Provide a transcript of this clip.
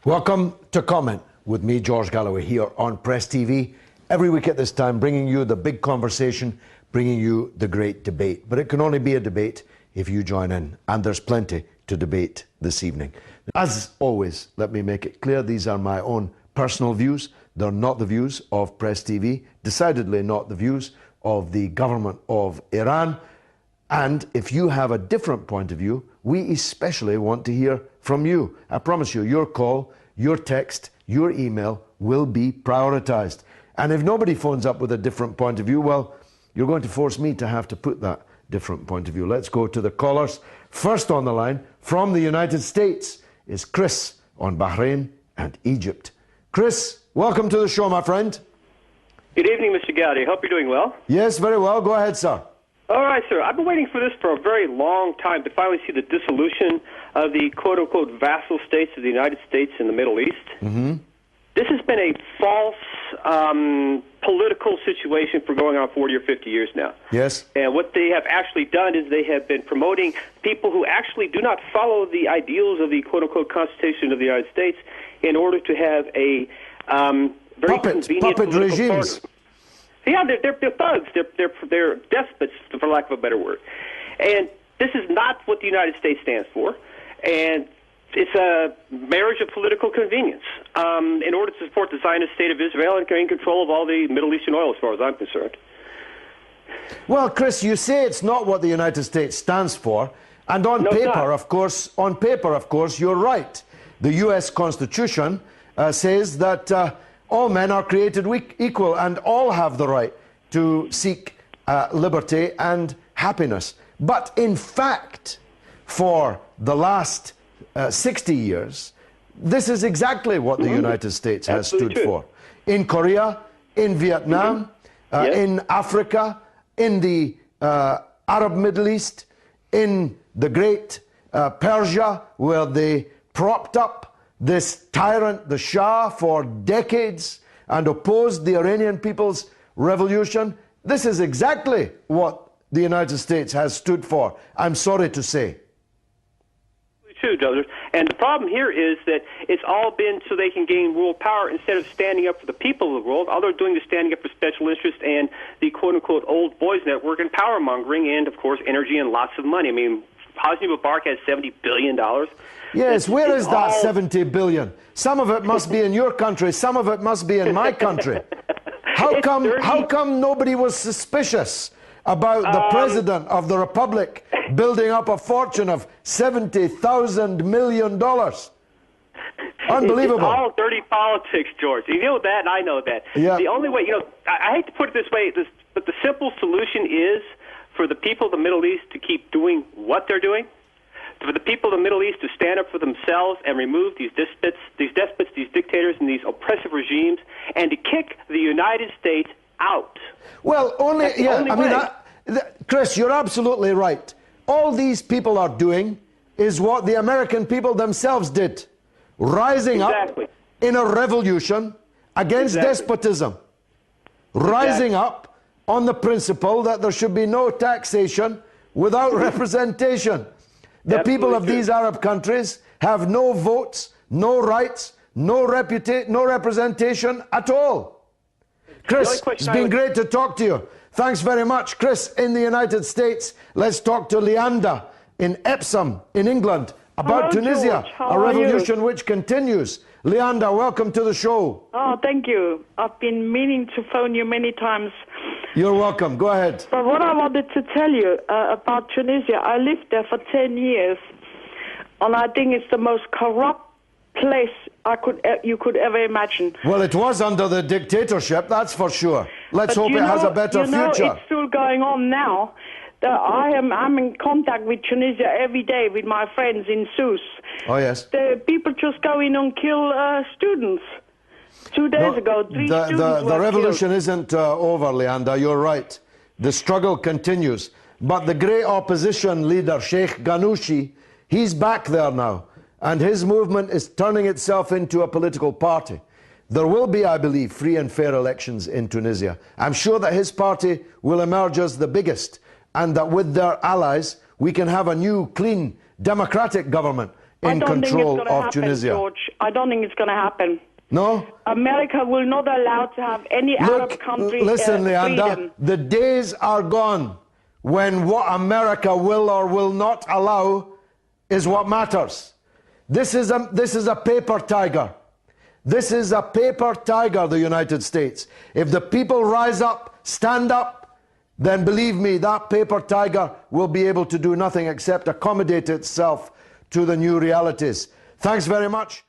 Welcome to Comment with me, George Galloway, here on Press TV. Every week at this time, bringing you the big conversation, bringing you the great debate. But it can only be a debate if you join in, and there's plenty to debate this evening. As always, let me make it clear, these are my own personal views. They're not the views of Press TV, decidedly not the views of the government of Iran. And if you have a different point of view, we especially want to hear from you. I promise you, your call, your text, your email will be prioritized. And if nobody phones up with a different point of view, well, you're going to force me to have to put that different point of view. Let's go to the callers. First on the line from the United States is Chris on Bahrain and Egypt. Chris, welcome to the show, my friend. Good evening, Mr. Gowdy. Hope you're doing well. Yes, very well. Go ahead, sir. All right, sir. I've been waiting for this for a very long time to finally see the dissolution of the quote-unquote vassal states of the United States in the Middle East. Mm-hmm. This has been a false political situation for going on 40 or 50 years now. Yes. And what they have actually done is they have been promoting people who actually do not follow the ideals of the quote-unquote Constitution of the United States in order to have a very convenient puppet regimes. Yeah, they're thugs. They're despots, for lack of a better word. And this is not what the United States stands for. And it's a marriage of political convenience in order to support the Zionist state of Israel and gain control of all the Middle Eastern oil, as far as I'm concerned. Well, Chris, you say it's not what the United States stands for, and on paper, of course, you're right. The U.S. Constitution says that all men are created equal and all have the right to seek liberty and happiness. But in fact, for the last 60 years, this is exactly what the United States has stood for. In Korea, in Vietnam, in Africa, in the Arab Middle East, in the great Persia, where they propped up this tyrant, the Shah, for decades and opposed the Iranian people's revolution. This is exactly what the United States has stood for, I'm sorry to say. True, Joseph. And the problem here is that it's all been so they can gain world power instead of standing up for the people of the world. All they're doing is standing up for special interests and the quote-unquote old boys network and power mongering and, of course, energy and lots of money. I mean, Hosni Mubarak has $70 billion. Yes, where is that 70 billion? Some of it must be in your country, some of it must be in my country. How come nobody was suspicious about the President of the Republic building up a fortune of $70,000 million? Unbelievable. It's all dirty politics, George. You know that, and I know that. Yeah. The only way, I hate to put it this way, but the simple solution is for the people of the Middle East to keep doing what they're doing, for the people of the Middle East to stand up for themselves and remove these despots, these dictators, and these oppressive regimes, and to kick the United States out. Well, Chris, you're absolutely right. All these people are doing is what the American people themselves did, rising up in a revolution against despotism, rising up on the principle that there should be no taxation without representation. The people of these Arab countries have no votes, no rights, no representation at all. Chris, it's been great to talk to you. Thanks very much. Chris, in the United States, let's talk to Leanda in Epsom, in England, about Tunisia, a revolution which continues. Leanda, welcome to the show. Oh, thank you. I've been meaning to phone you many times. You're welcome. Go ahead. But what I wanted to tell you about Tunisia, I lived there for 10 years, and I think it's the most corrupt place you could ever imagine. Well, it was under the dictatorship, that's for sure. Let's hope it has a better future. It's still going on now. I'm in contact with Tunisia every day with my friends in Sousse. Oh, yes. The people just go in and kill students. 2 days ago, 3 students were The revolution killed. isn't over, Leanda, you're right. The struggle continues. But the great opposition leader, Sheikh Ghanouchi, he's back there now. And his movement is turning itself into a political party. There will be, I believe, free and fair elections in Tunisia. I'm sure that his party will emerge as the biggest, and that with their allies, we can have a new, clean, democratic government in control of Tunisia. George. I don't think it's going to happen. No? America will not allow to have any Arab country listen, Leander, freedom. the days are gone when what America will or will not allow is what matters. This is a paper tiger. This is a paper tiger, the United States. If the people rise up, stand up, then believe me, that paper tiger will be able to do nothing except accommodate itself to the new realities. Thanks very much.